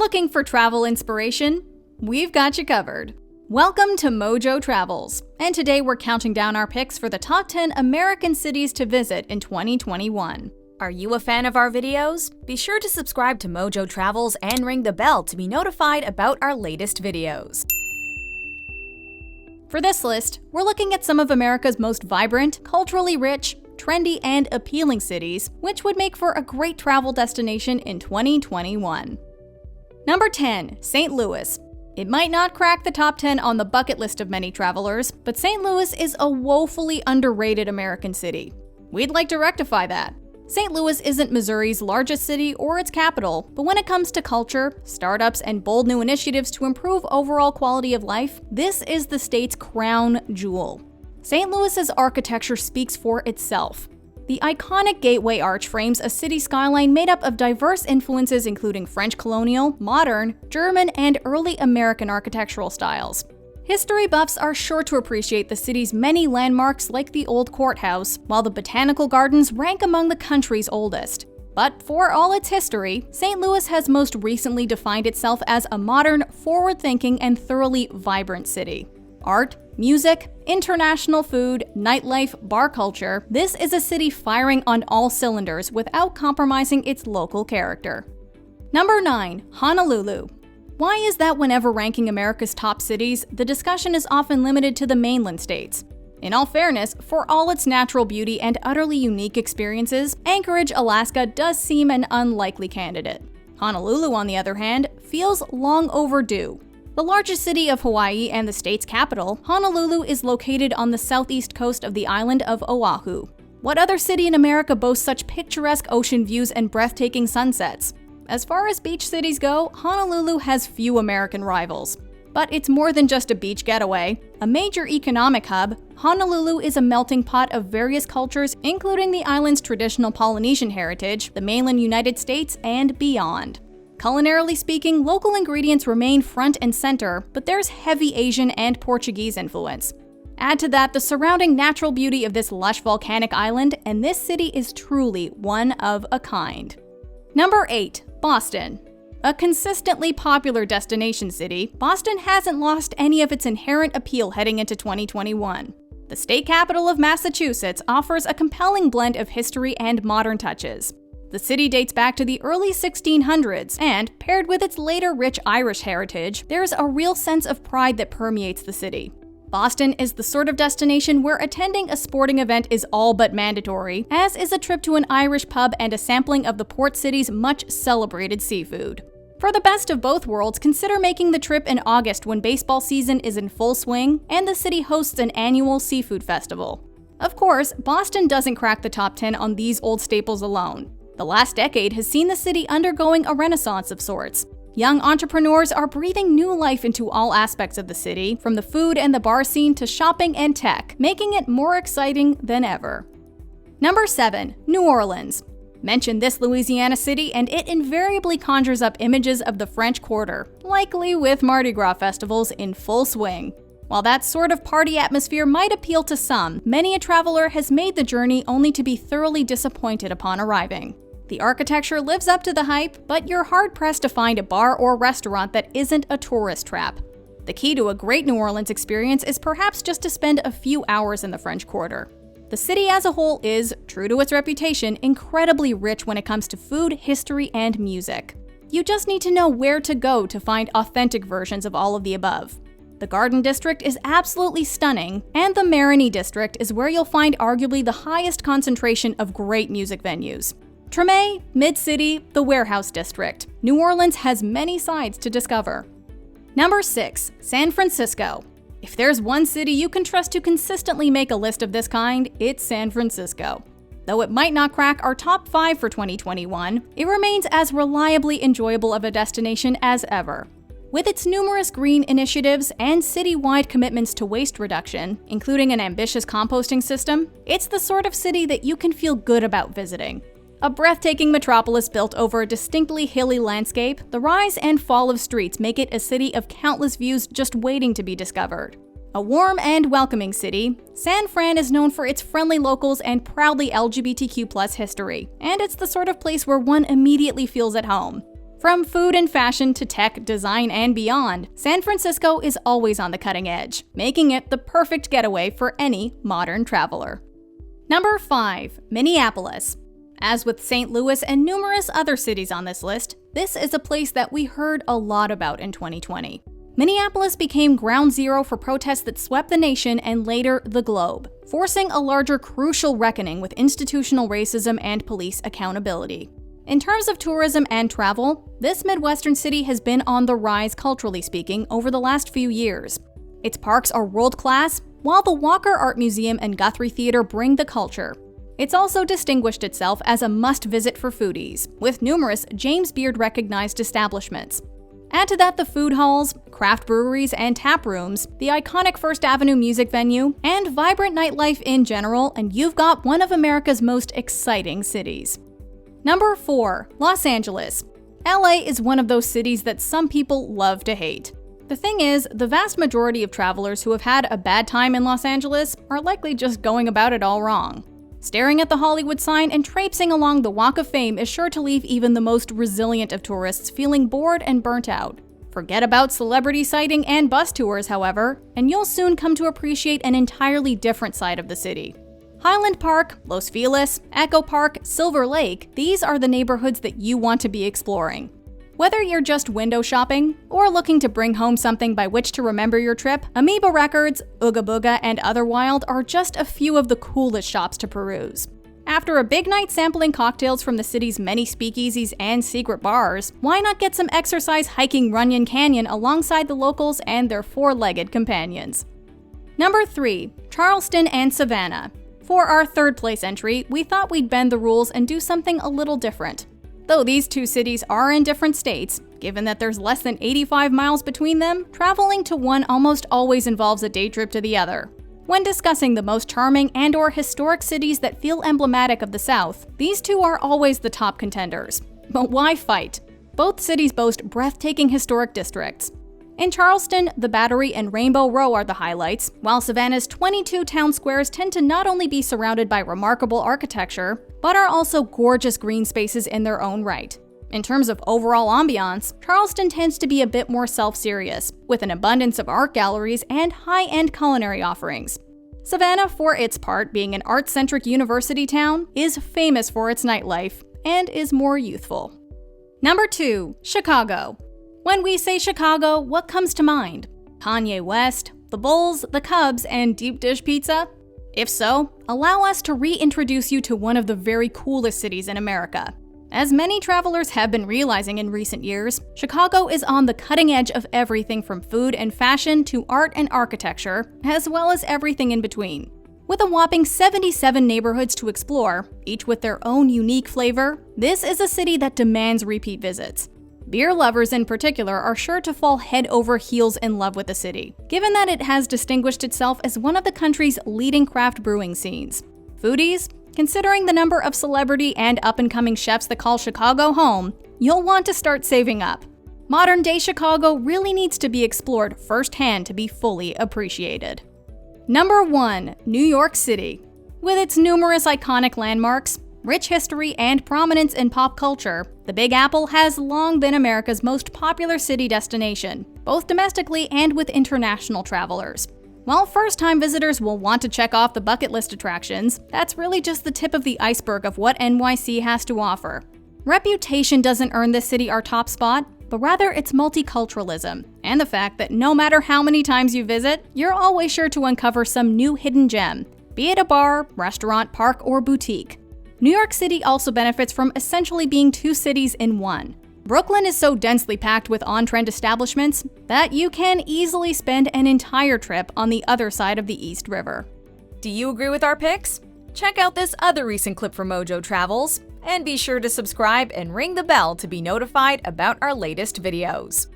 Looking for travel inspiration? We've got you covered. Welcome to MojoTravels, and today we're counting down our picks for the top 10 American cities to visit in 2021. Are you a fan of our videos? Be sure to subscribe to MojoTravels and ring the bell to be notified about our latest videos. For this list, we're looking at some of America's most vibrant, culturally rich, trendy, and appealing cities, which would make for a great travel destination in 2021. Number 10, St. Louis. It might not crack the top 10 on the bucket list of many travelers, but St. Louis is a woefully underrated American city. We'd like to rectify that. St. Louis isn't Missouri's largest city or its capital, but when it comes to culture, startups, and bold new initiatives to improve overall quality of life, this is the state's crown jewel. St. Louis's architecture speaks for itself. The iconic Gateway Arch frames a city skyline made up of diverse influences including French colonial, modern, German, and early American architectural styles. History buffs are sure to appreciate the city's many landmarks like the Old Courthouse, while the botanical gardens rank among the country's oldest. But for all its history, St. Louis has most recently defined itself as a modern, forward-thinking, and thoroughly vibrant city. Art, music, international food, nightlife, bar culture, this is a city firing on all cylinders without compromising its local character. Number 9, Honolulu. Why is that whenever ranking America's top cities, the discussion is often limited to the mainland states? In all fairness, for all its natural beauty and utterly unique experiences, Anchorage, Alaska does seem an unlikely candidate. Honolulu, on the other hand, feels long overdue. The largest city of Hawaii and the state's capital, Honolulu is located on the southeast coast of the island of Oahu. What other city in America boasts such picturesque ocean views and breathtaking sunsets? As far as beach cities go, Honolulu has few American rivals. But it's more than just a beach getaway. A major economic hub, Honolulu is a melting pot of various cultures, including the island's traditional Polynesian heritage, the mainland United States, and beyond. Culinarily speaking, local ingredients remain front and center, but there's heavy Asian and Portuguese influence. Add to that the surrounding natural beauty of this lush volcanic island, and this city is truly one of a kind. Number 8, Boston. A consistently popular destination city, Boston hasn't lost any of its inherent appeal heading into 2021. The state capital of Massachusetts offers a compelling blend of history and modern touches. The city dates back to the early 1600s, and, paired with its later rich Irish heritage, there's a real sense of pride that permeates the city. Boston is the sort of destination where attending a sporting event is all but mandatory, as is a trip to an Irish pub and a sampling of the port city's much celebrated seafood. For the best of both worlds, consider making the trip in August when baseball season is in full swing and the city hosts an annual seafood festival. Of course, Boston doesn't crack the top 10 on these old staples alone. The last decade has seen the city undergoing a renaissance of sorts. Young entrepreneurs are breathing new life into all aspects of the city, from the food and the bar scene to shopping and tech, making it more exciting than ever. Number 7, New Orleans. Mention this Louisiana city and it invariably conjures up images of the French Quarter, likely with Mardi Gras festivals in full swing. While that sort of party atmosphere might appeal to some, many a traveler has made the journey only to be thoroughly disappointed upon arriving. The architecture lives up to the hype, but you're hard-pressed to find a bar or restaurant that isn't a tourist trap. The key to a great New Orleans experience is perhaps just to spend a few hours in the French Quarter. The city as a whole is, true to its reputation, incredibly rich when it comes to food, history, and music. You just need to know where to go to find authentic versions of all of the above. The Garden District is absolutely stunning, and the Marigny District is where you'll find arguably the highest concentration of great music venues. Treme, Mid-City, the Warehouse District. New Orleans has many sides to discover. Number 6, San Francisco. If there's one city you can trust to consistently make a list of this kind, it's San Francisco. Though it might not crack our top 5 for 2021, it remains as reliably enjoyable of a destination as ever. With its numerous green initiatives and city-wide commitments to waste reduction, including an ambitious composting system, it's the sort of city that you can feel good about visiting. A breathtaking metropolis built over a distinctly hilly landscape, the rise and fall of streets make it a city of countless views just waiting to be discovered. A warm and welcoming city, San Fran is known for its friendly locals and proudly LGBTQ+ history, and it's the sort of place where one immediately feels at home. From food and fashion to tech, design, and beyond, San Francisco is always on the cutting edge, making it the perfect getaway for any modern traveler. Number 5. Minneapolis. As with St. Louis and numerous other cities on this list, this is a place that we heard a lot about in 2020. Minneapolis became ground zero for protests that swept the nation and later the globe, forcing a larger crucial reckoning with institutional racism and police accountability. In terms of tourism and travel, this Midwestern city has been on the rise culturally speaking over the last few years. Its parks are world-class, while the Walker Art Museum and Guthrie Theater bring the culture. It's also distinguished itself as a must-visit for foodies, with numerous James Beard-recognized establishments. Add to that the food halls, craft breweries, and tap rooms, the iconic First Avenue music venue, and vibrant nightlife in general, and you've got one of America's most exciting cities. Number 4. Los Angeles. LA is one of those cities that some people love to hate. The thing is, the vast majority of travelers who have had a bad time in Los Angeles are likely just going about it all wrong. Staring at the Hollywood sign and traipsing along the Walk of Fame is sure to leave even the most resilient of tourists feeling bored and burnt out. Forget about celebrity sighting and bus tours, however, and you'll soon come to appreciate an entirely different side of the city. Highland Park, Los Feliz, Echo Park, Silver Lake, these are the neighborhoods that you want to be exploring. Whether you're just window shopping or looking to bring home something by which to remember your trip, Amoeba Records, Ooga Booga, and Other Wild are just a few of the coolest shops to peruse. After a big night sampling cocktails from the city's many speakeasies and secret bars, why not get some exercise hiking Runyon Canyon alongside the locals and their four-legged companions? Number 3. Charleston and Savannah. For our third place entry, we thought we'd bend the rules and do something a little different. Though these two cities are in different states, given that there's less than 85 miles between them, traveling to one almost always involves a day trip to the other. When discussing the most charming and/or historic cities that feel emblematic of the South, these two are always the top contenders. But why fight? Both cities boast breathtaking historic districts. In Charleston, the Battery and Rainbow Row are the highlights, while Savannah's 22 town squares tend to not only be surrounded by remarkable architecture, but are also gorgeous green spaces in their own right. In terms of overall ambiance, Charleston tends to be a bit more self-serious, with an abundance of art galleries and high-end culinary offerings. Savannah, for its part being an art-centric university town, is famous for its nightlife and is more youthful. Number 2. Chicago. When we say Chicago, what comes to mind? Kanye West, the Bulls, the Cubs, and deep dish pizza? If so, allow us to reintroduce you to one of the very coolest cities in America. As many travelers have been realizing in recent years, Chicago is on the cutting edge of everything from food and fashion to art and architecture, as well as everything in between. With a whopping 77 neighborhoods to explore, each with their own unique flavor, this is a city that demands repeat visits. Beer lovers in particular are sure to fall head over heels in love with the city, given that it has distinguished itself as one of the country's leading craft brewing scenes. Foodies, considering the number of celebrity and up-and-coming chefs that call Chicago home, you'll want to start saving up. Modern-day Chicago really needs to be explored firsthand to be fully appreciated. Number 1. New York City. With its numerous iconic landmarks, rich history, and prominence in pop culture, the Big Apple has long been America's most popular city destination, both domestically and with international travelers. While first-time visitors will want to check off the bucket list attractions, that's really just the tip of the iceberg of what NYC has to offer. Reputation doesn't earn this city our top spot, but rather its multiculturalism, and the fact that no matter how many times you visit, you're always sure to uncover some new hidden gem, be it a bar, restaurant, park, or boutique. New York City also benefits from essentially being two cities in one. Brooklyn is so densely packed with on-trend establishments that you can easily spend an entire trip on the other side of the East River. Do you agree with our picks? Check out this other recent clip from MojoTravels, and be sure to subscribe and ring the bell to be notified about our latest videos.